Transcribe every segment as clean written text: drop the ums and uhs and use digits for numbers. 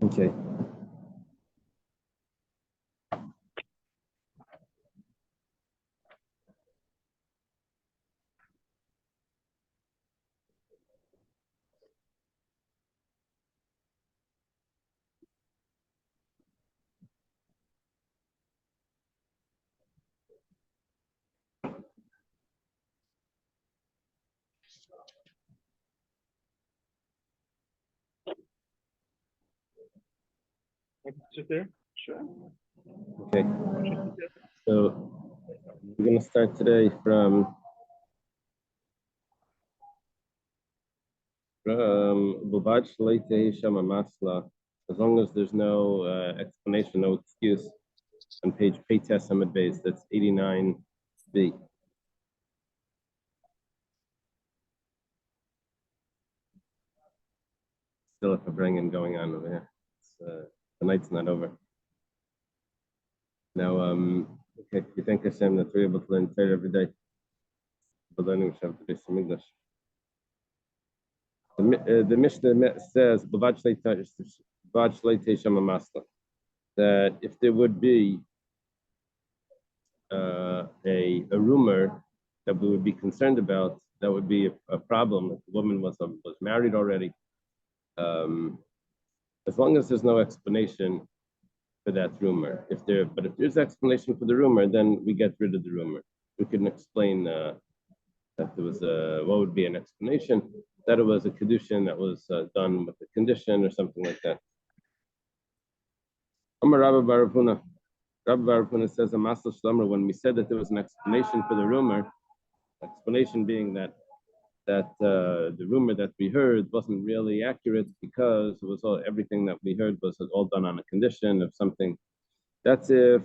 Okay. Sit there? Sure. Okay. So we're going to start today from Bubaj Leite Shama Masla, as long as there's no explanation, no excuse, on page Peites Hamad Beis, that's 89b. Still a Fabrengen going on over here. The night's not over. Now, okay, if you thank Hashem that we're able to learn Torah every day, we're learning we have to do some English. The Mishnah says, that if there would be a rumor that we would be concerned about, that would be a problem. If the woman was married already, as long as there's no explanation for that rumor. But if there's explanation for the rumor, then we get rid of the rumor. We can explain that there was what would be an explanation, that it was a kedushin that was done with a condition or something like that. Amar Rabbi Bar Huna. Rabbi Bar Huna says a masal shlomer, when we said that there was an explanation for the rumor, explanation being that the rumor that we heard wasn't really accurate because it was everything that we heard was all done on a condition of something. That's if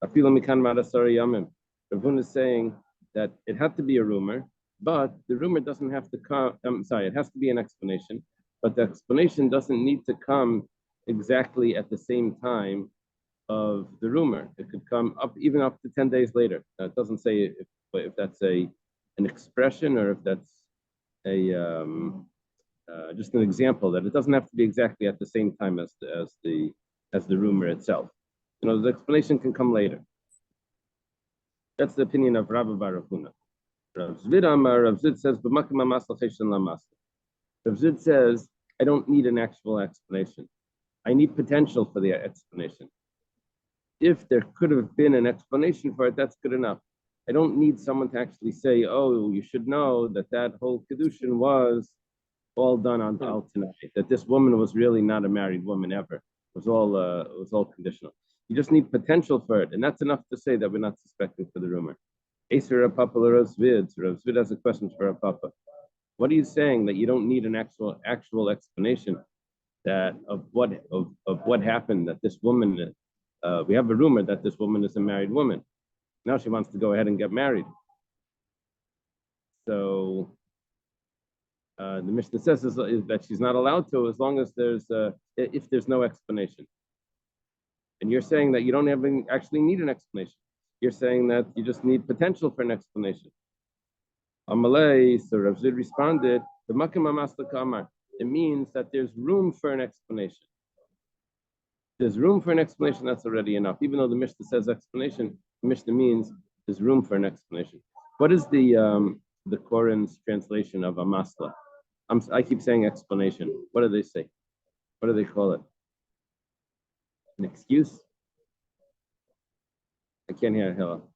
Afilu Mikan Marasari Yamim. Rav Huna is saying that it had to be a rumor, but the rumor doesn't have to come. It has to be an explanation, but the explanation doesn't need to come exactly at the same time of the rumor. It could come even up to 10 days later. It doesn't say if that's an expression or if that's just an example, that it doesn't have to be exactly at the same time as the rumor itself. The explanation can come later. That's the opinion of Rabbi Bar Huna. Rav Zvid says, Rav Zvid says, I don't need an actual explanation. I need potential for the explanation. If there could have been an explanation for it, that's good enough. I don't need someone to actually say, oh, you should know that whole kedushin was all done on Al tonight, that this woman was really not a married woman ever. It was all conditional. You just need potential for it, and that's enough to say that we're not suspecting for the rumor. Aser Rav Papa Rav Zvid has a question for Rav Papa. What are you saying that you don't need an actual explanation of what happened, that this woman, we have a rumor that this woman is a married woman. Now she wants to go ahead and get married. So the Mishnah says is that she's not allowed to as long as if there's no explanation. And you're saying that you don't actually need an explanation. You're saying that you just need potential for an explanation. Amalei, so Rav Zid responded, it means that there's room for an explanation. There's room for an explanation, that's already enough. Even though the Mishnah says explanation, the Mishnah means there's room for an explanation. What is the Koran's translation of amasla? I keep saying explanation. What do they say? What do they call it? An excuse? I can't hear it. Hello.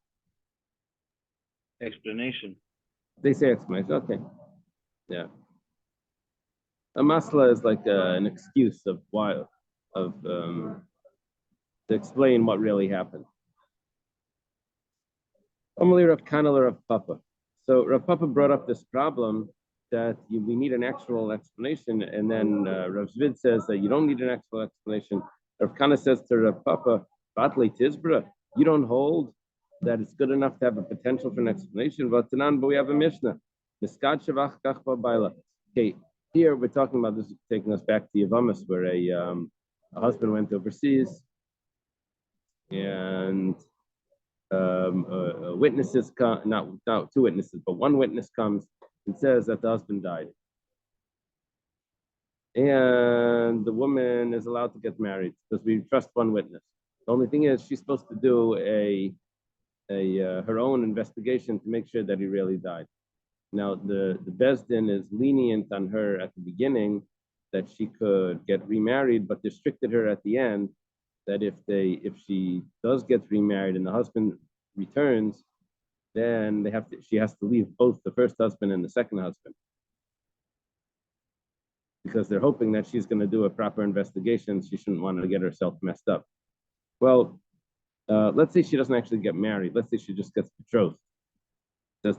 Explanation. They say explanation. Okay. Yeah. A masla is like an excuse of why, to explain what really happened. Omali Rav Kana Rav Papa. So Rav Papa brought up this problem that we need an actual explanation, and then Rav Zvid says that you don't need an actual explanation. Rav Kana says to Rav Papa, Batlei Tizbra, you don't hold that it's good enough to have a potential for an explanation. But we have a Mishnah. Okay, here we're talking about this, taking us back to Yavamas, where a husband went overseas, and witnesses come, not two witnesses, but one witness comes and says that the husband died. and the woman is allowed to get married because we trust one witness. The only thing is she's supposed to do her own investigation to make sure that he really died. Now the Beis Din is lenient on her at the beginning that she could get remarried, but restricted her at the end that if she does get remarried and the husband returns, then she has to leave both the first husband and the second husband, because they're hoping that she's going to do a proper investigation. She shouldn't want to get herself messed up. Well, let's say she doesn't actually get married. Let's say she just gets betrothed. She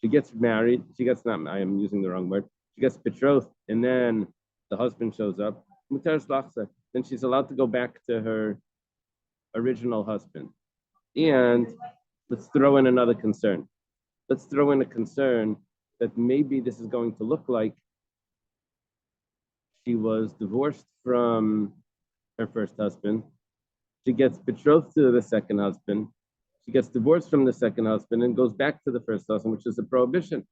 gets married. She gets not. I am using the wrong word. She gets betrothed, and then the husband shows up. Then she's allowed to go back to her original husband. And let's throw in another concern. Let's throw in a concern that maybe this is going to look like she was divorced from her first husband. She gets betrothed to the second husband. She gets divorced from the second husband and goes back to the first husband, which is a prohibition.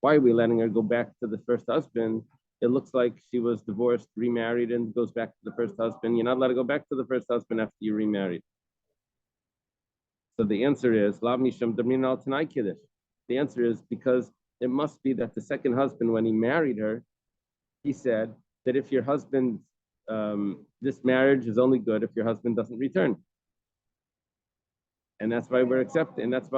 Why are we letting her go back to the first husband? It looks like she was divorced, remarried, and goes back to the first husband. You're not allowed to go back to the first husband after you remarried. So the answer is, the answer is because it must be that the second husband, when he married her, he said that if your husband, this marriage is only good if your husband doesn't return. And that's why we're accepting. And that's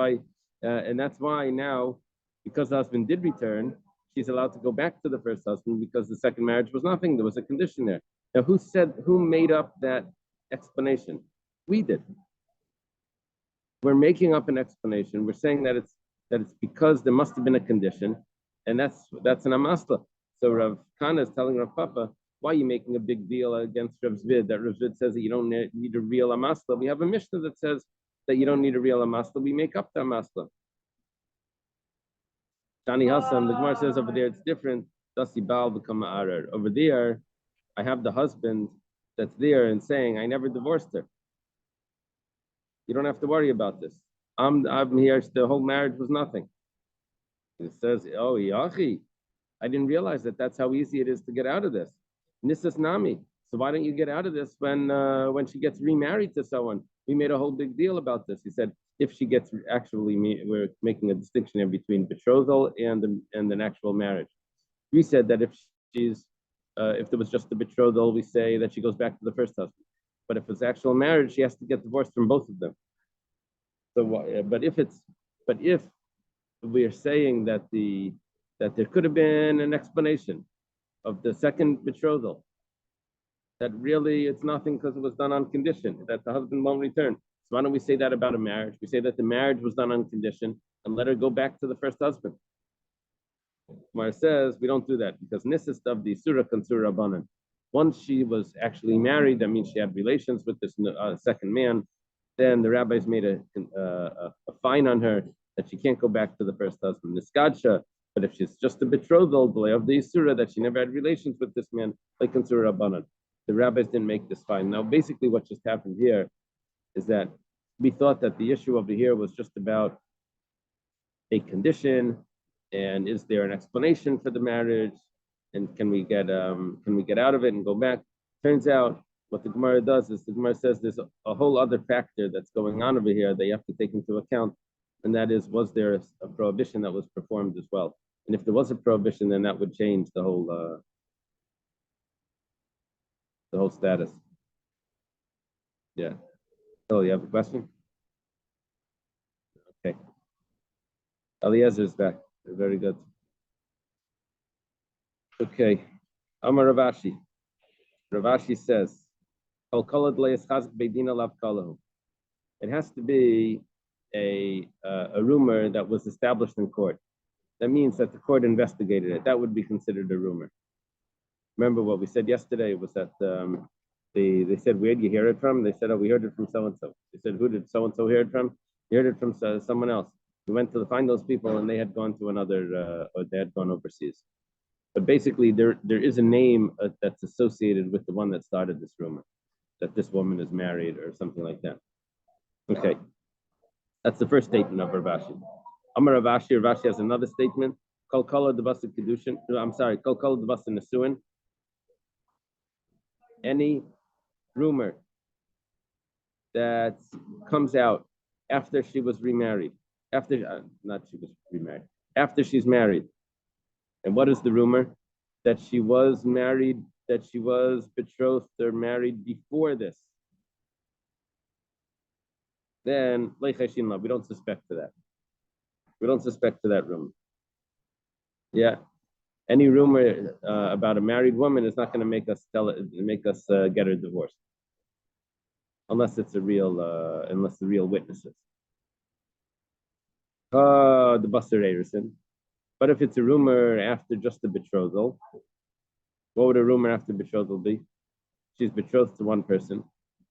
why now, because the husband did return, she's allowed to go back to the first husband because the second marriage was nothing. There was a condition there. Now, who made up that explanation? We did. We're making up an explanation. We're saying that it's because there must have been a condition, and that's an amasla. So Rav Kana is telling Rav Papa, why are you making a big deal against Rav Zvid? That Rav Zvid says that you don't need a real amasla. We have a Mishnah that says that you don't need a real amasla. We make up the amasla. Shani Hassan, the Gemara says over there it's different. Dasi Baal become arar. Over there, I have the husband that's there and saying, I never divorced her. You don't have to worry about this. I'm here. The whole marriage was nothing. It says, oh, Yachi, I didn't realize that that's how easy it is to get out of this. Nisas Nami. So why don't you get out of this when she gets remarried to someone? We made a whole big deal about this. He said, if she gets we're making a distinction here between betrothal and an actual marriage. We said that if there was just a betrothal, we say that she goes back to the first husband. But if it's actual marriage, she has to get divorced from both of them. So, but if we are saying that there could have been an explanation of the second betrothal, that really it's nothing because it was done on condition that the husband won't return. So why don't we say that about a marriage? We say that the marriage was done on condition and let her go back to the first husband. Gemara says we don't do that because nisas of the surah kansura banan. Once she was actually married, that means she had relations with this second man. Then the rabbis made a fine on her that she can't go back to the first husband. Niskadsha, but if she's just a betrothal, of the surah that she never had relations with this man, like kansura banan. The rabbis didn't make this fine. Now, basically, what just happened here is that we thought that the issue over here was just about a condition, and is there an explanation for the marriage, and can we get out of it and go back? Turns out what the Gemara does is the Gemara says there's a whole other factor that's going on over here that you have to take into account, and that is, was there a prohibition that was performed as well? And if there was a prohibition, then that would change the whole status. Yeah. Oh, you have a question? Okay. Eliezer's back. Very good. Okay. Amar Ravashi. Ravashi says, it has to be a rumor that was established in court. That means that the court investigated it. That would be considered a rumor. Remember what we said yesterday was that they said, where did you hear it from? They said, oh, we heard it from so-and-so. They said, who did so-and-so hear it from? You heard it from someone else. We went to find those people and they had gone to another, or they had gone overseas. But basically there is a name that's associated with the one that started this rumor, that this woman is married or something like that. Okay. That's the first statement of Ravashi. Amar Ravashi has another statement Kol the bus kedushin. I'm sorry, kol the bus nesuin. Any rumor that comes out after she was remarried, after not she was remarried, after she's married. And what is the rumor? That she was married, that she was betrothed or married before this. Then we don't suspect to that. We don't suspect to that rumor. Yeah, any rumor about a married woman is not going to make us get her divorced, unless it's unless the real witnesses. The Buster Erison. But if it's a rumor after just the betrothal, what would a rumor after betrothal be? She's betrothed to one person,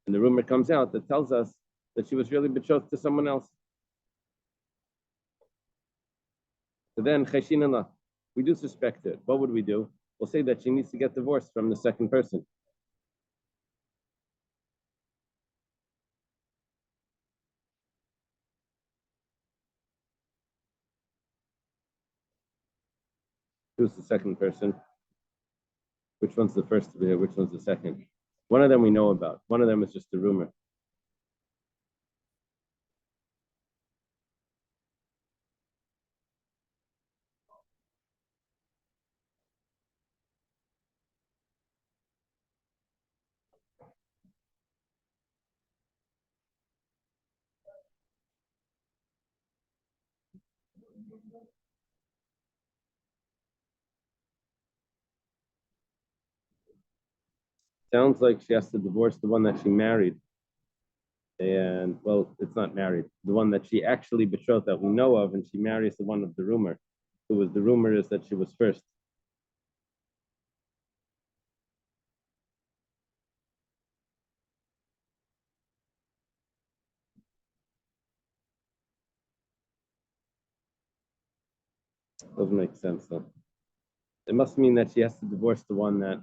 and the rumor comes out that tells us that she was really betrothed to someone else. So then, cheshinana, we do suspect it. What would we do? We'll say that she needs to get divorced from the second person. Who's the second person? Which one's the first to be here? Which one's the second? One of them we know about. One of them is just a rumor. Sounds like she has to divorce the one that she married. And well, it's not married. The one that she actually betrothed that we know of, and she marries the one of the rumor. Who was the rumor is that she was first. Doesn't make sense though. It must mean that she has to divorce the one that.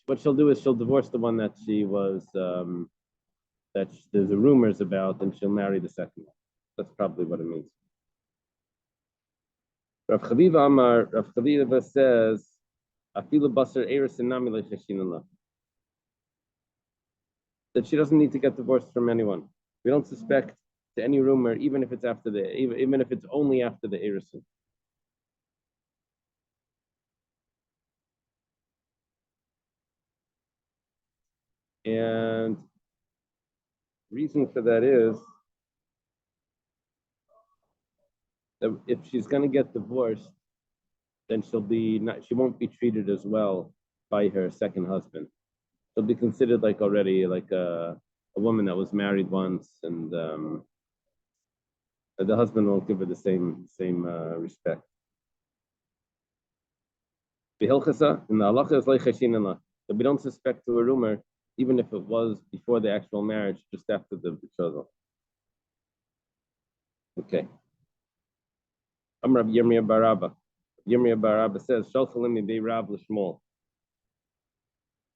What she'll do is she'll divorce the one that she was there's a rumors about, and she'll marry the second one. That's probably what it means. Rav Chaviva says, "Afilu basar eris nami lecheshinallah." That she doesn't need to get divorced from anyone. We don't suspect to any rumor, even if it's even if it's only after the erisin. And reason for that is that if she's going to get divorced, then she won't be treated as well by her second husband. She'll be considered like already like a woman that was married once, and the husband won't give her the same respect. In the halacha is like cheshinallah, that we don't suspect to a rumor, even if it was before the actual marriage, just after the betrothal. Okay. I'm Rabbi Yirmiyah Barabba. Yirmiyah Barabba says, Shalchalim be Rav L'Shmuel.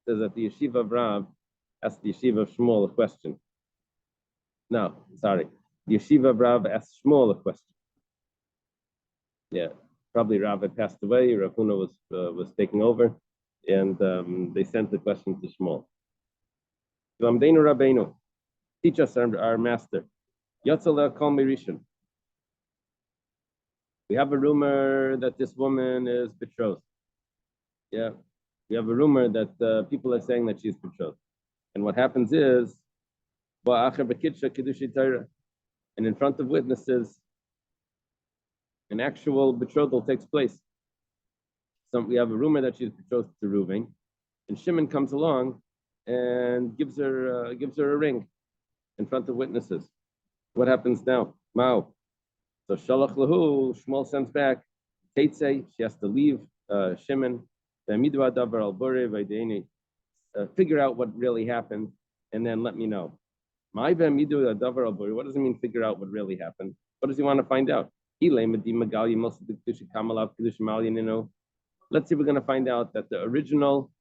Says that the yeshiva of Rav asked the yeshiva of Shmuel a question. No, sorry. The yeshiva of Rav asked Shmuel a question. Yeah, probably Rav had passed away. Rav Huna was taking over, and they sent the question to Shmuel. Lamdeinu Rabbeinu, teach us our master. Yatzaleh Kol Mirishon. We have a rumor that this woman is betrothed. Yeah, we have a rumor that people are saying that she's betrothed. And what happens is, and in front of witnesses, an actual betrothal takes place. So we have a rumor that she's betrothed to Reuven, and Shimon comes along and gives her a ring in front of witnesses. What happens now? Mao. So Shalach Lahu, Shmuel sends back, Teitze, she has to leave Shimon, figure out what really happened, and then let me know. What does it mean figure out what really happened? What does he want to find out? Let's see, we're going to find out that the original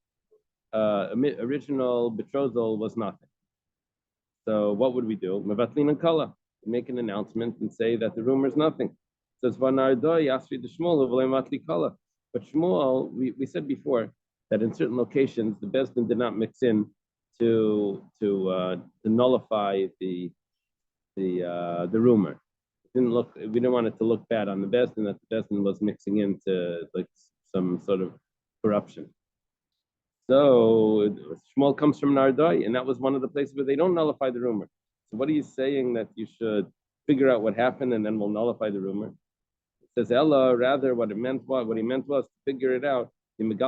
betrothal was nothing. So what would we do? Make an announcement and say that the rumor is nothing. says, "Vanardoi Yasri the Shmuel Matli Kala." But Shmuel, we said before that in certain locations the Bezdin did not mix in to nullify the rumor. We didn't want it to look bad on the Bezdin that the Bezdin was mixing into like some sort of corruption. So Shmuel comes from Nardai, and that was one of the places where they don't nullify the rumor. So what are you saying that you should figure out what happened and then we'll nullify the rumor? It says Ella, rather what he meant was to figure it out. We meant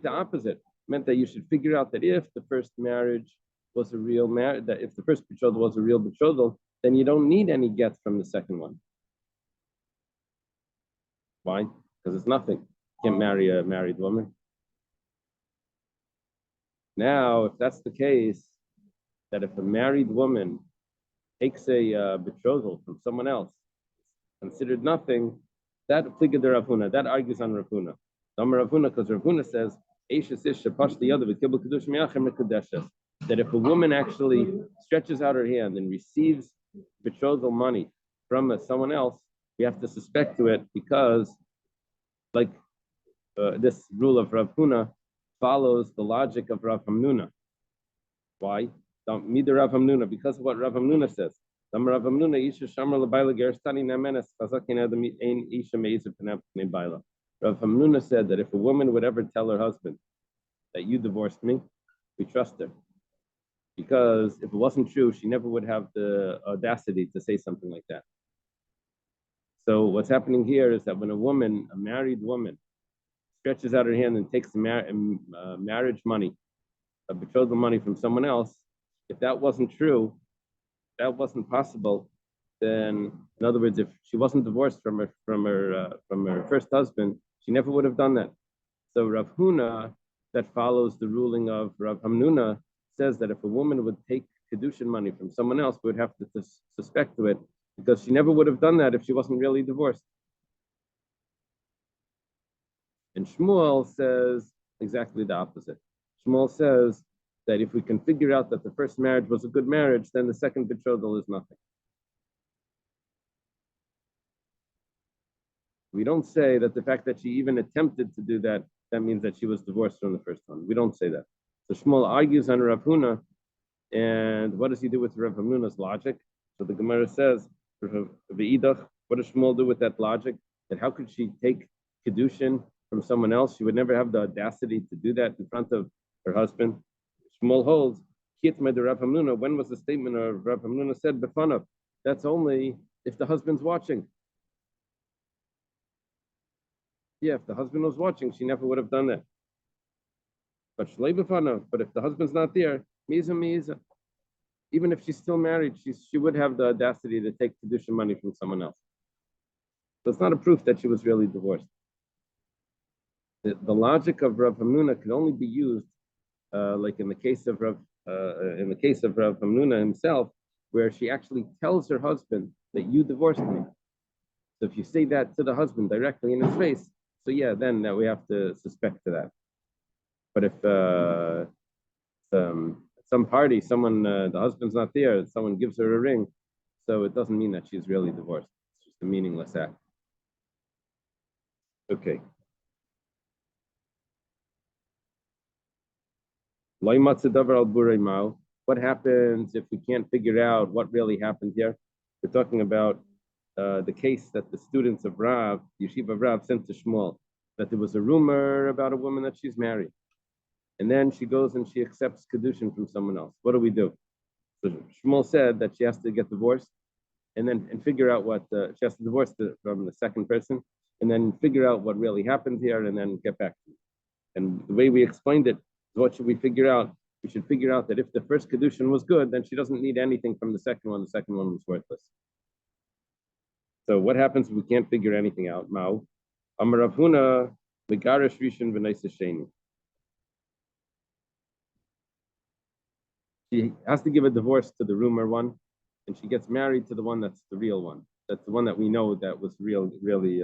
the opposite. It meant that you should figure out that if the first marriage was a real marriage, that if the first betrothal was a real betrothal, then you don't need any get from the second one. Why? Because it's nothing. You can't marry a married woman. Now, if that's the case, that if a married woman takes a betrothal from someone else, considered nothing, that pliga de Rav Huna, that argues on Rav Huna. Rav Huna, because Rav Huna says, that if a woman actually stretches out her hand and receives betrothal money from someone else, we have to suspect to it because, like this rule of Rav Huna follows the logic of Rav Hamnuna. Why? Mida Rav Hamnuna, because of what Rav Hamnuna says. Rav Hamnuna said that if a woman would ever tell her husband that you divorced me, we trust her. Because if it wasn't true, she never would have the audacity to say something like that. So what's happening here is that when a married woman, stretches out her hand and takes marriage money, a betrothal money from someone else, if that wasn't true, that wasn't possible, then, in other words, if she wasn't divorced from her first husband, she never would have done that. So Rav Huna, that follows the ruling of Rav Hamnuna, says that if a woman would take kedushin money from someone else, we would have to suspect to it, because she never would have done that if she wasn't really divorced. And Shmuel says exactly the opposite. Shmuel says that if we can figure out that the first marriage was a good marriage, then the second betrothal is nothing. We don't say that the fact that she even attempted to do that, that means that she was divorced from the first one. We don't say that. So Shmuel argues on Rav Huna, and what does he do with Rav Hamnuna's logic? So the Gemara says, V'idach, what does Shmuel do with that logic? That how could she take kedushin from someone else? She would never have the audacity to do that in front of her husband. Shmuel holds, Rav Hamnuna, when was the statement of Rav Hamnuna said, Befanav? That's only if the husband's watching. Yeah, if the husband was watching, she never would have done that. But if the husband's not there, miza. Even if she's still married, she would have the audacity to take kedusha money from someone else. So it's not a proof that she was really divorced. The logic of Rav Hamnuna could only be used, like in the case of Rav Hamnuna himself, where she actually tells her husband that you divorced me. So if you say that to the husband directly in his face, so yeah, then that we have to suspect to that. But if some party, the husband's not there, someone gives her a ring, so it doesn't mean that she's really divorced. It's just a meaningless act. Okay. What happens if we can't figure out what really happened here? We're talking about the case that the students of Rav, Yeshiva of Rav, sent to Shmuel, that there was a rumor about a woman that she's married. And then she goes and she accepts kedushin from someone else. What do we do? So Shmuel said that she has to get divorced and figure out what, she has to divorce from the second person and then figure out what really happened here and then get back to it. And the way we explained it, what should we figure out? We should figure out that if the first kedushin was good, then she doesn't need anything from the second one. The second one was worthless. So what happens if we can't figure anything out? Mao, Amar Rav Huna, Megarish Rishon v'Naisa Sheni. She has to give a divorce to the rumor one, and she gets married to the one that's the real one. That's the one that we know that was really.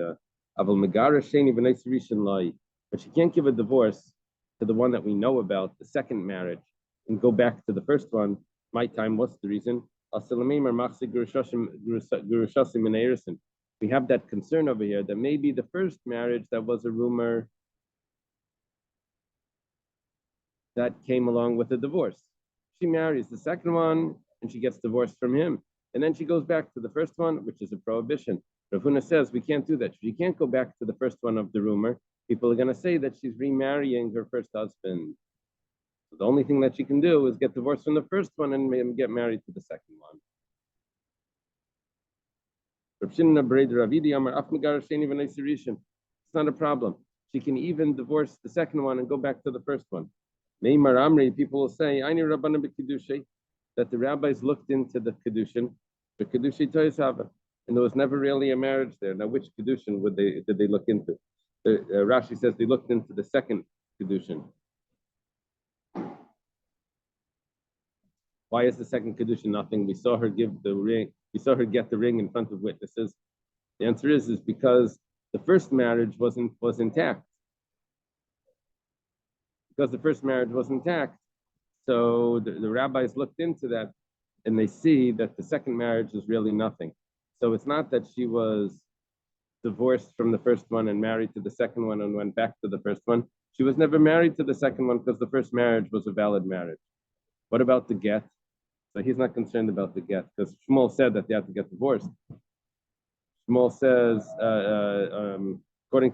Aval Megarish Sheni v'Naisa Rishon Lai. But she can't give a divorce to the one that we know about, the second marriage, and go back to the first one. My time, what's the reason? We have that concern over here that maybe the first marriage that was a rumor that came along with a divorce. She marries the second one and she gets divorced from him. And then she goes back to the first one, which is a prohibition. Rav Huna says we can't do that. She can't go back to the first one of the rumor. People are going to say that she's remarrying her first husband. So the only thing that she can do is get divorced from the first one and get married to the second one. It's not a problem. She can even divorce the second one and go back to the first one. Meimar Amri, people will say, that the rabbis looked into the Kedushin, the Kedushi Toysava, and there was never really a marriage there. Now, which Kedushin did they look into? Rashi says they looked into the second Kedushin. Why is the second Kedushin nothing? We saw her give the ring, we saw her get the ring in front of witnesses. The answer is because the first marriage was intact. Because the first marriage was intact, so the rabbis looked into that and they see that the second marriage is really nothing. So it's not that she was divorced from the first one and married to the second one and went back to the first one. She was never married to the second one because the first marriage was a valid marriage. What about the get? So he's not concerned about the get because Shmuel said that they had to get divorced. Shmuel says, according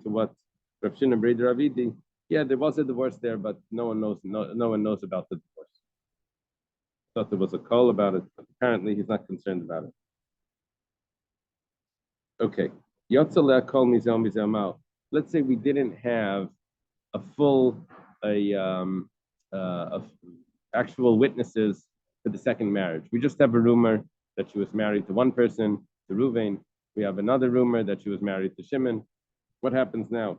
to what Rav Shimon Breder Ravidi, yeah, there was a divorce there, but no one knows about the divorce. Thought there was a call about it, but apparently he's not concerned about it. Okay. Let's say we didn't have a full actual witnesses for the second marriage. We just have a rumor that she was married to one person, to Ruvain. We have another rumor that she was married to Shimon. What happens now?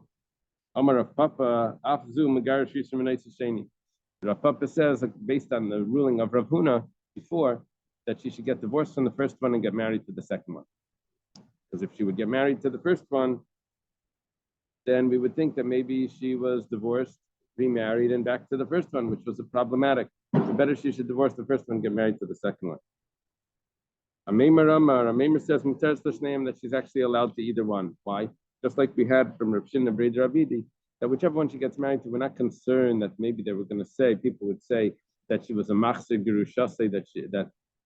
Amar Rav Papa, Afzu Megarish Yisrael Sheni. Rav Papa says, based on the ruling of Rav Huna before, that she should get divorced from the first one and get married to the second one. Because if she would get married to the first one, then we would think that maybe she was divorced, remarried, and back to the first one, which was problematic. So better she should divorce the first one and get married to the second one. Ameimer says that she's actually allowed to either one. Why? Just like we had from Rav Shimon Breder Ravidi, that whichever one she gets married to, we're not concerned that maybe they were going to say, people would say that she was a machzir gerushase,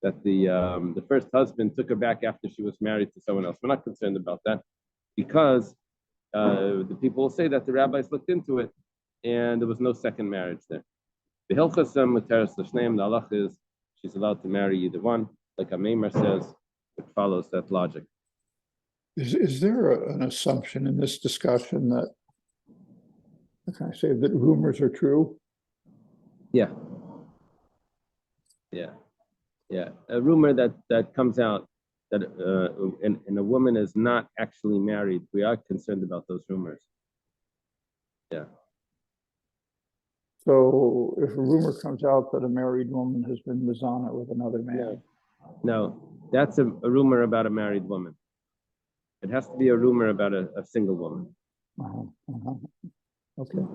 that the first husband took her back after she was married to someone else. We're not concerned about that because the people will say that the rabbis looked into it and there was no second marriage there. The Hilchasam Muteres L'Shneim, the halach is she's allowed to marry either one. Like Ameimer says, it follows that logic. Is there an assumption in this discussion that, how can I say, that rumors are true? Yeah. A rumor that comes out that and a woman is not actually married, we are concerned about those rumors. Yeah. So if a rumor comes out that a married woman has been mizana with another man. No, that's a rumor about a married woman. It has to be a rumor about a single woman. Okay.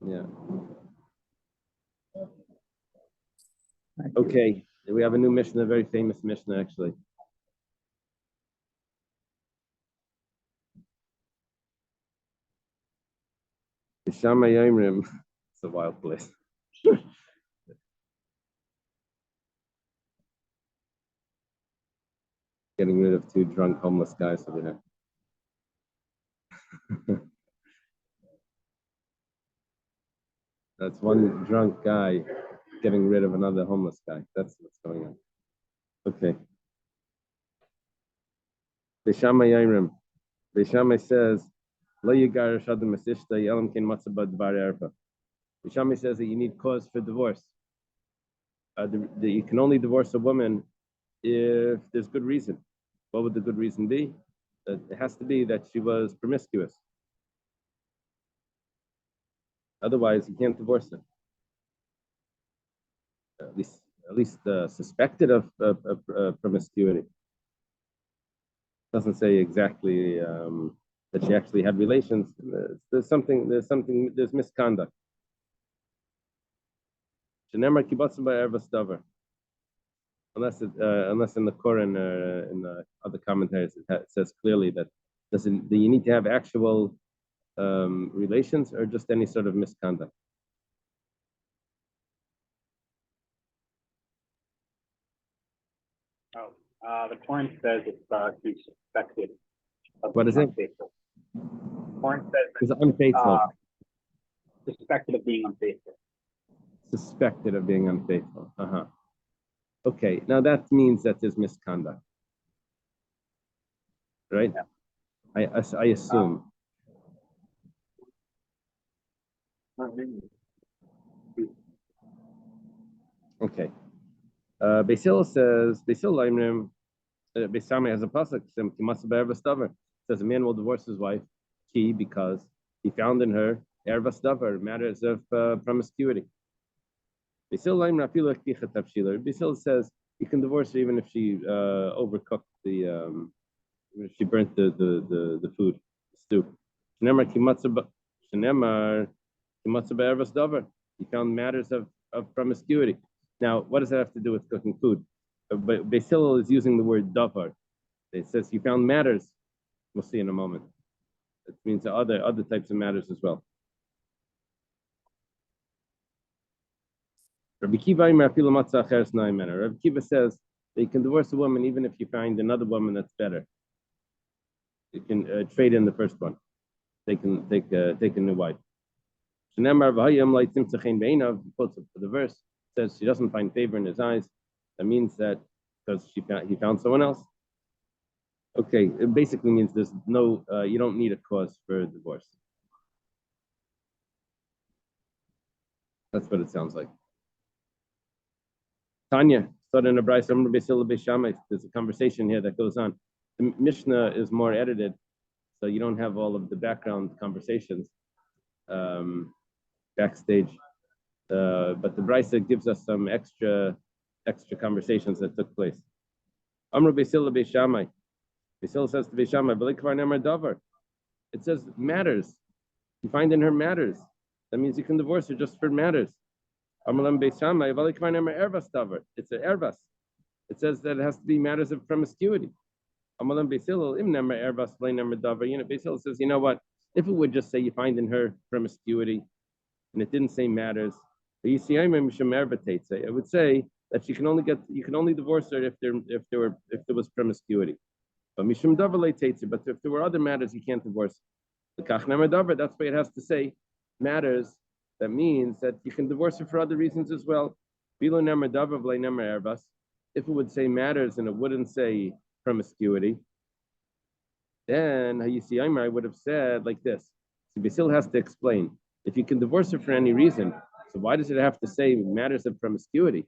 Yeah. Okay. We have a new Mishnah, a very famous Mishnah, actually. It's a wild place. Getting rid of two drunk homeless guys over there. That's one drunk guy getting rid of another homeless guy. That's what's going on. Okay. Beishamai says, Beishamai says that you need cause for divorce. You can only divorce a woman if there's good reason. What would the good reason be? It has to be that she was promiscuous. Otherwise, you can't divorce her. At least suspected of promiscuity. Doesn't say exactly that she actually had relations. There's misconduct. unless in the Quran or in the other commentaries it says clearly that do you need to have actual relations or just any sort of misconduct? The point says it's he's suspected of What being is it? unfaithful. Point says It's unfaithful. suspected of being unfaithful. Suspected of being unfaithful. Okay, now that means that there's misconduct, right? Yeah. I assume. Okay. Basil says, Basil Laimrim, Beisame has a pasuk, says a man will divorce his wife, because he found in her ervas davar, matters of promiscuity. Basil says you can divorce her even if she overcooked if she burnt the food, the stew. He found matters of promiscuity. Now, what does that have to do with cooking food? But Basil is using the word davar. It says he found matters. We'll see in a moment. It means other types of matters as well. Rabbi Kiva says that you can divorce a woman even if you find another woman that's better. You can trade in the first one. Take a new wife. The verse says she doesn't find favor in his eyes. That means that because he found someone else. Okay, it basically means there's no, you don't need a cause for divorce. That's what it sounds like. Tanya, started in a Bryce, there's a conversation here that goes on. The Mishnah is more edited, so you don't have all of the background conversations backstage. But the Bryce gives us some extra conversations that took place. Amr Basil Beishamai. Basil says to Beishamai, it says matters. You find in her matters. That means you can divorce her just for matters. It's an ervas. It says that it has to be matters of promiscuity. Basil says, you know what? If it would just say you find in her promiscuity, and it didn't say matters, it would say that you can only divorce her if there was promiscuity. But if there were other matters, you can't divorce. That's why it has to say matters. That means that you can divorce her for other reasons as well. If it would say matters and it wouldn't say promiscuity, then I would have said like this. So Basil has to explain. If you can divorce her for any reason, so why does it have to say matters of promiscuity?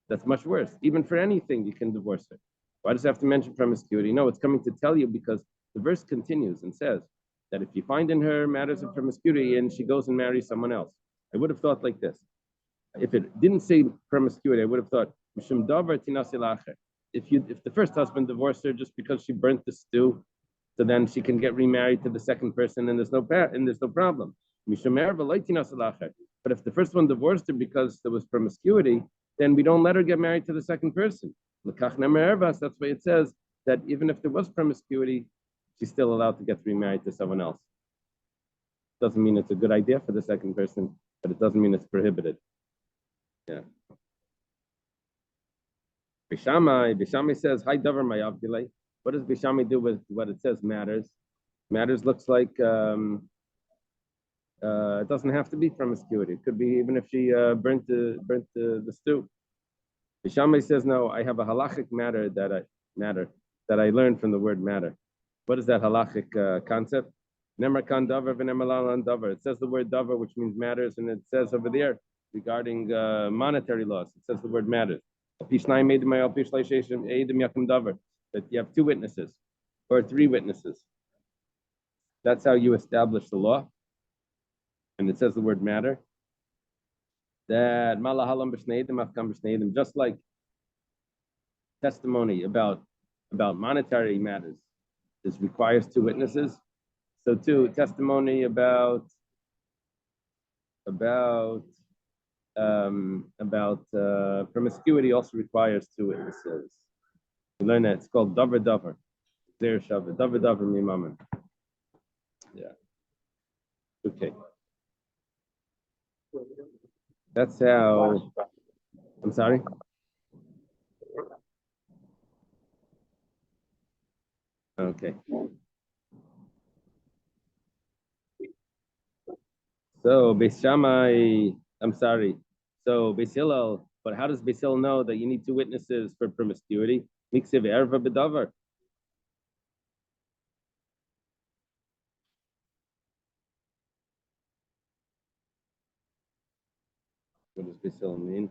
That's much worse. Even for anything, you can divorce her. Why does it have to mention promiscuity? No, it's coming to tell you because the verse continues and says that if you find in her matters of promiscuity and she goes and marries someone else, I would have thought like this. If it didn't say promiscuity, I would have thought, if the first husband divorced her just because she burnt the stew, so then she can get remarried to the second person and there's no problem. But if the first one divorced her because there was promiscuity, then we don't let her get married to the second person. That's why it says that even if there was promiscuity, she's still allowed to get remarried to someone else. Doesn't mean it's a good idea for the second person, but it doesn't mean it's prohibited. Yeah. Bishami says, "Hi, Davar Mayavdile." What does Bishami do with what it says matters? Matters looks like it doesn't have to be promiscuity. It could be even if she burnt the stew. Bishami says, "No, I have a halachic matter that I learned from the word matter." What is that halachic concept? Nemarkan davar v'nemalalan davar. It says the word davar, which means matters, and it says over there regarding monetary laws. It says the word matters. That you have two witnesses or three witnesses. That's how you establish the law. And it says the word matter. That malahalam b'shneidim afkam b'shneidim, just like testimony about monetary matters requires two witnesses. So too, testimony about promiscuity also requires two witnesses. We learn that it's called davar davar. There shavah davar davar mimamen. Yeah. Okay. That's how. I'm sorry. Okay. So Beis Shammai, I'm sorry. So Beis Hillel, but how does Beis Hillel know that you need two witnesses for promiscuity? Miksiv erva bedavar. What does Beis Hillel mean?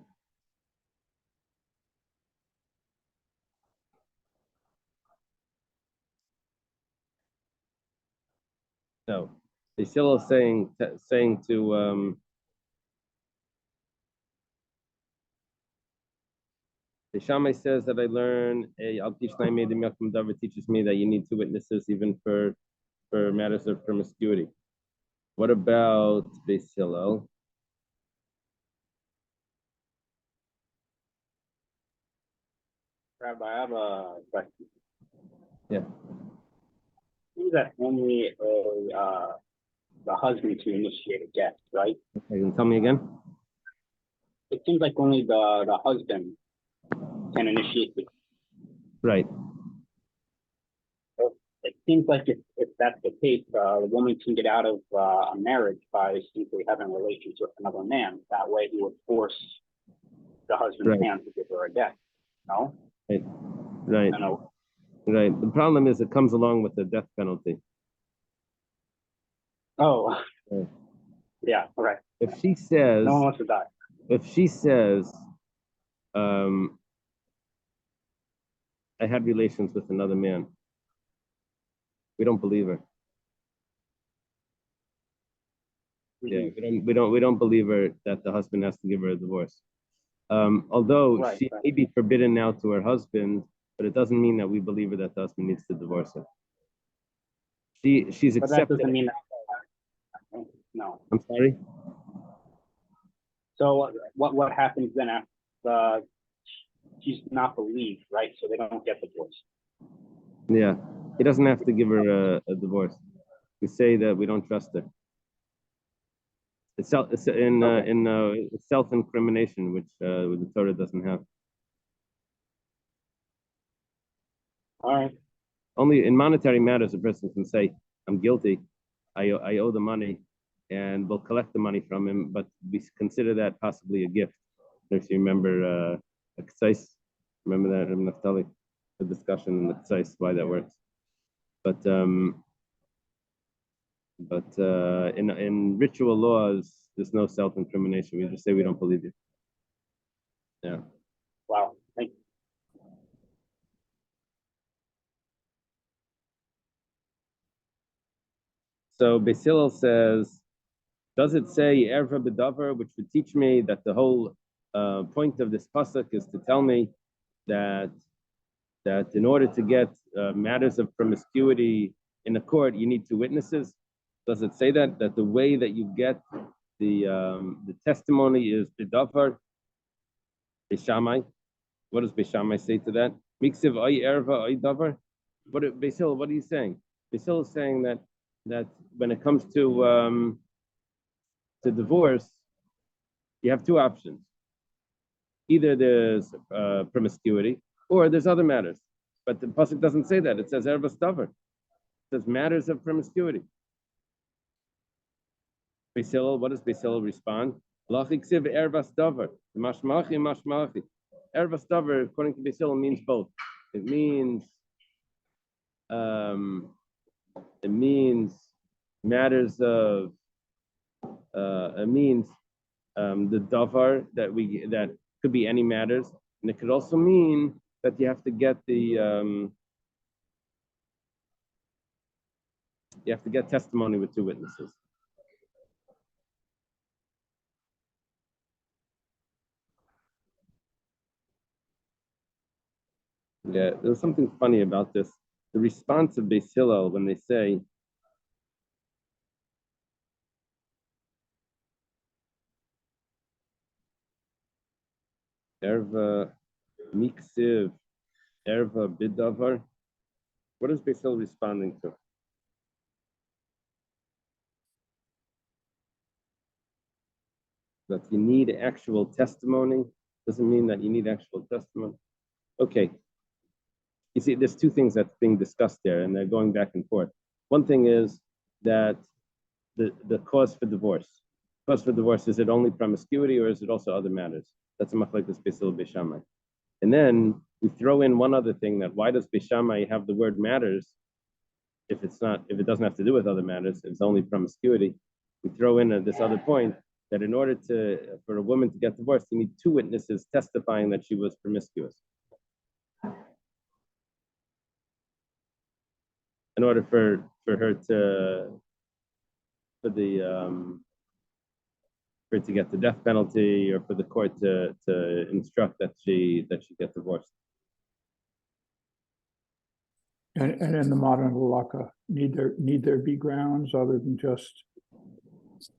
No. Beis Hillel is saying to Beis Shammai says that I learn Al Tishnai Medim Yakum Davar teaches me that you need two witnesses even for matters of promiscuity. What about Beis Hillel? Rabbi, I have a question. Yeah. Seems that only the husband to initiate a get, right? Okay, you can tell me again? It seems like only the husband can initiate the. Right. It seems like if that's the case, the woman can get out of a marriage by simply having relations with another man. That way, he would force the husband's Right. hand to give her a get. No, Right. Right. I know. Right. The problem is it comes along with the death penalty. Oh, Right. yeah, right. If she says, No one wants to die. um, I had relations with another man, we don't believe her. Yeah, we don't believe her that the husband has to give her a divorce. Although Right, she right. may be forbidden now to her husband, but it doesn't mean that we believe her that the husband needs to divorce her. She's But that accepted. doesn't mean that. No. I'm sorry. So what happens then after she's not believed, right? So they don't get divorced. Yeah, he doesn't have to give her a divorce. We say that we don't trust her. It's self-incrimination, which the Torah doesn't have. All right. Only in monetary matters, a person can say, "I'm guilty. I owe the money, and we'll collect the money from him." But we consider that possibly a gift. If you remember, a Ksais, remember that Naftali, the discussion in the Ksais why that works. But in ritual laws, there's no self-incrimination. We just say we don't believe you. Yeah. Wow. Thank you. So Beis Hillel says, does it say erva bedavar, which would teach me that the whole point of this pasuk is to tell me that in order to get matters of promiscuity in a court, you need two witnesses? Does it say that the way that you get the testimony is bedavar? Beis Shammai. What does Beis Shammai say to that? Miksiv ay erva ay davar. Beis Hillel, what are you saying? Beis Hillel is saying that when it comes to divorce, you have two options. Either there's promiscuity or there's other matters. But the pasuk doesn't say that. It says erva davar. It says matters of promiscuity. Beis Hillel, what does Beis Hillel respond? Lachiksiv ervas davar. Mashmachi, mashmachi. Ervas davar, according to Beis Hillel, means both. It means matters of it means the davar that could be any matters, and it could also mean that you have to get testimony with two witnesses. Yeah, there's something funny about this. The response of Beis Hillel when they say, Erva miksiv, erva bidavar. What is Basil responding to? That you need actual testimony doesn't mean that you need actual testimony. Okay. You see, there's two things that's being discussed there, and they're going back and forth. One thing is that the cause for divorce. Cause for divorce, is it only promiscuity or is it also other matters? That's a machlekes Basil Beishamai. And then we throw in one other thing, that why does Beishamai have the word matters if it doesn't have to do with other matters, it's only promiscuity. We throw in this other point that in order for a woman to get divorced, you need two witnesses testifying that she was promiscuous. In order for her to get the death penalty, or for the court to instruct that she get divorced. And in the modern halakha, need there be grounds other than just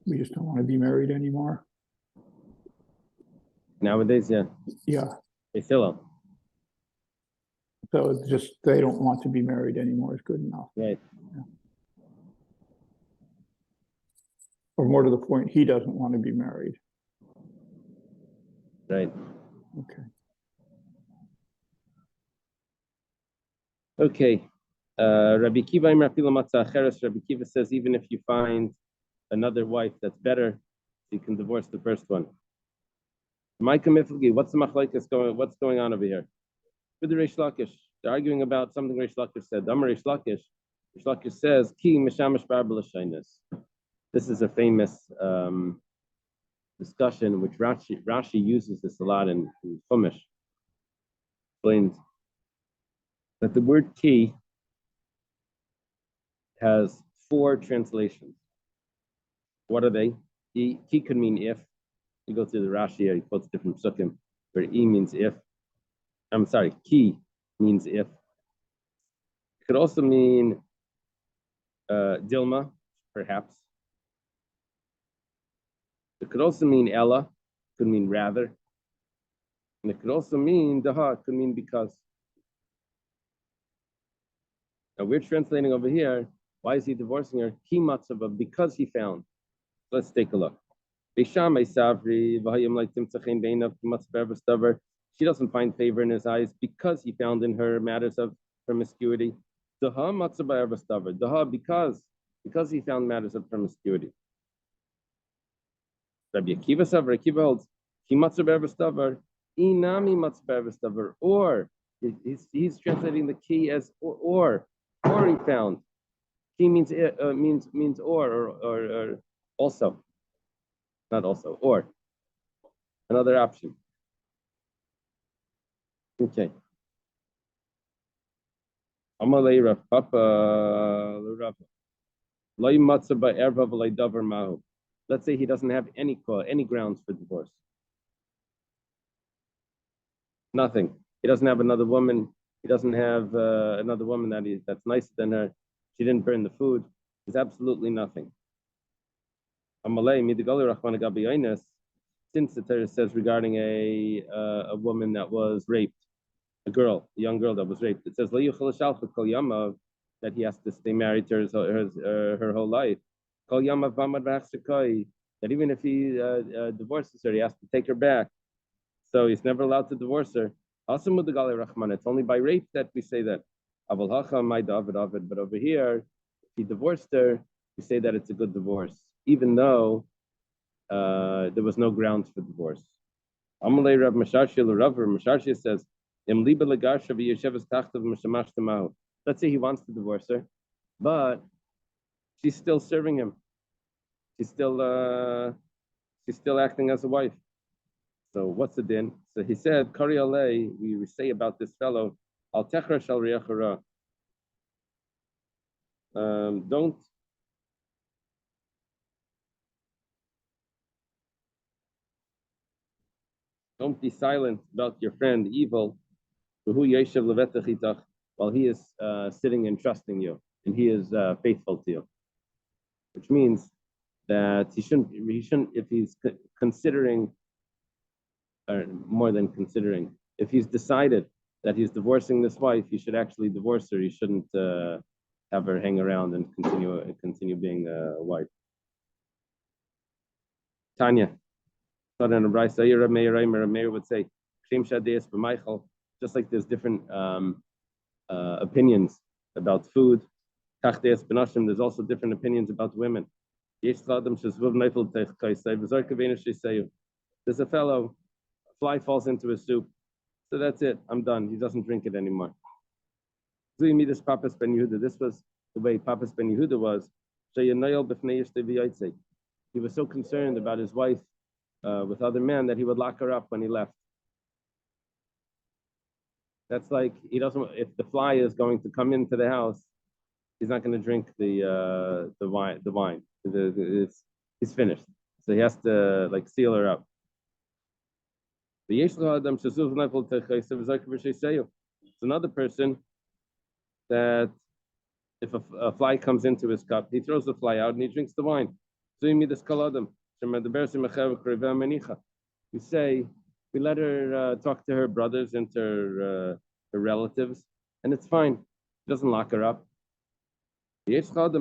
we just don't want to be married anymore? Nowadays, yeah. Yeah. It's Hillel. So it's just they don't want to be married anymore is good enough. Right. Yeah. Or more to the point, he doesn't want to be married. Right. Okay. Okay. Rabbi Kiva Rabbi Kiva says even if you find another wife that's better, you can divorce the first one. What's the machlekes going? What's going on over here? With the Reish Lakish, they're arguing about something Reish Lakish said. Amar Reish Lakish says, "Ki mishamash bar b'lashaynus." This is a famous discussion, which Rashi uses this a lot in Chumash. Explains that the word "ki" has four translations. What are they? Ki could mean if. You go through the Rashi, he quotes different psukim, where "e" means if. I'm sorry, "ki" means if. It could also mean Dilma, perhaps. It could also mean Ella, could mean rather. And it could also mean Daha, it could mean because. Now we're translating over here, why is he divorcing her? Ki matzava, because he found. Let's take a look. She doesn't find favor in his eyes because he found in her matters of promiscuity. Daha, because he found matters of promiscuity. Rabbi Akiva holds, or he's translating the key as or he found. Key means or also, not also, or another option. Okay. Amalei Rav Papa Rav. Let's say he doesn't have any grounds for divorce. Nothing. He doesn't have another woman. He doesn't have another woman that's nicer than her. She didn't burn the food. There's absolutely nothing. Since the Torah says regarding a woman that was raped, a young girl that was raped, it says that he has to stay married to her whole life. That even if he divorces her, he has to take her back. So he's never allowed to divorce her. It's only by rape that we say that. But over here, if he divorced her, we say that it's a good divorce, even though there was no grounds for divorce. Amalei Rav Masharshi says, let's say he wants to divorce her, but she's still serving him. She's still acting as a wife. So what's the din? So he said, Kari alei, we say about this fellow, al techra shal riachara. Don't be silent about your friend evil, while he is sitting and trusting you, and he is faithful to you. Which means that he shouldn't, if he's considering or more than considering. If he's decided that he's divorcing this wife, he should actually divorce her. He shouldn't have her hang around and continue being a wife. Tanya, Meir would say, just like there's different opinions about food, there's also different opinions about women. There's a fellow, a fly falls into his soup, so that's it, I'm done. He doesn't drink it anymore. This was the way Papas Ben Yehuda was. He was so concerned about his wife with other men that he would lock her up when he left. That's like he doesn't. If the fly is going to come into the house, he's not going to drink the wine. He's finished, so he has to like seal her up. It's another person that if a fly comes into his cup, he throws the fly out and he drinks the wine. We say, we let her talk to her brothers and to her relatives, and it's fine. He doesn't lock her up. I don't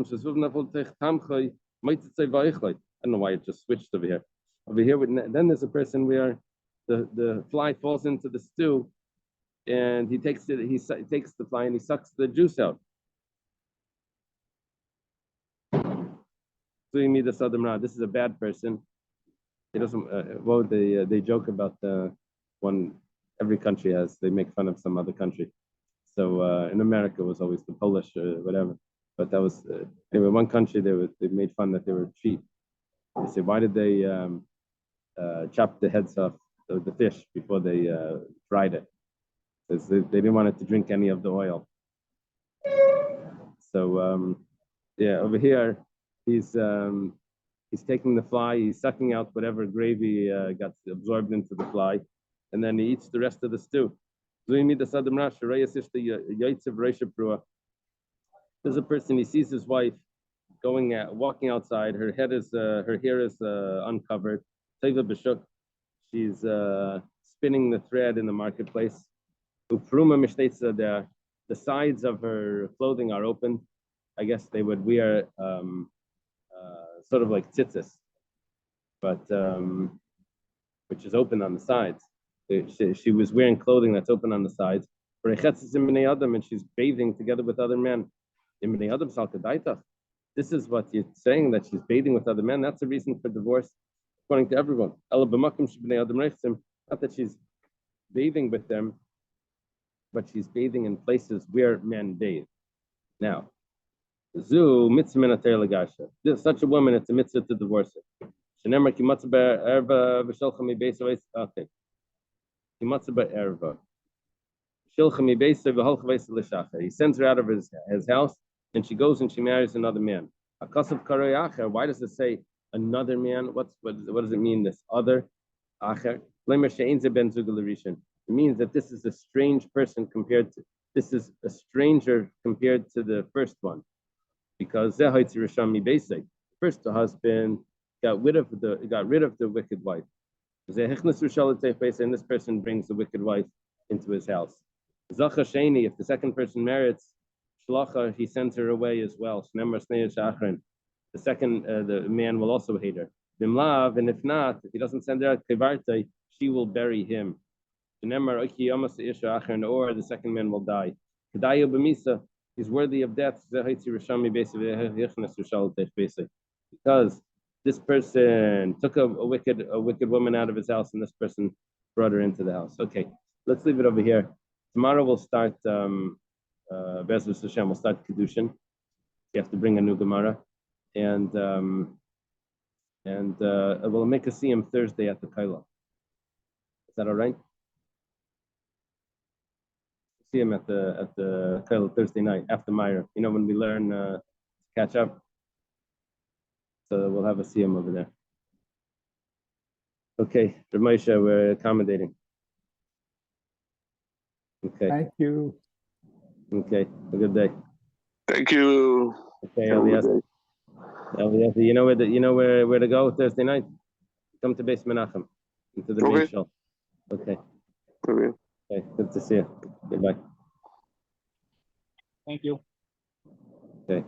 know why it just switched over here. Over here, then there's a person where the fly falls into the stew, and he takes the fly and he sucks the juice out. This is a bad person. He doesn't. They joke about one. Every country has. They make fun of some other country. So in America, it was always the Polish or whatever. But that was anyway. One country they made fun that they were cheap. They say, why did they chop the heads off the fish before they fried it? Because they didn't want it to drink any of the oil. So yeah, over here he's taking the fly, he's sucking out whatever gravy got absorbed into the fly, and then he eats the rest of the stew. There's a person, he sees his wife walking outside. Her hair is uncovered. She's spinning the thread in the marketplace. The sides of her clothing are open. I guess they would wear sort of like tzitzis, but which is open on the sides. She was wearing clothing that's open on the sides. And she's bathing together with other men. This is what you're saying, that she's bathing with other men. That's a reason for divorce, according to everyone. Not that she's bathing with them, but she's bathing in places where men bathe. Now, such a woman, it's a mitzvah to divorce her. Okay. He sends her out of his house, and she goes and she marries another man. Why does it say another man? What does it mean, this other? It means that this is a strange person this is a stranger compared to the first one. Because first the husband got rid of the wicked wife. And this person brings the wicked wife into his house. If the second person merits shlacha, he sends her away as well. The man will also hate her. And if not, if he doesn't send her out, she will bury him. Or the second man will die. He's worthy of death because this person took a wicked woman out of his house, and this person brought her into the house. Okay, let's leave it over here. Tomorrow we'll start Be'ezus Hashem, we'll start Kedushin. You have to bring a new Gemara, and we'll make a siyum Thursday at the Kaila. Is that all right? See him at the Kaila Thursday night after Meyer. You know, when we learn to catch up. So we'll have a siyum over there. Okay, Ramesha, we're accommodating. Okay. Thank you. Okay, have a good day. Thank you. Okay, Eliezer, you know where to go Thursday night? Come to Beis Menachem, into the main show. Okay, Muy bien. okay, good to see you. Goodbye. Thank you. Okay.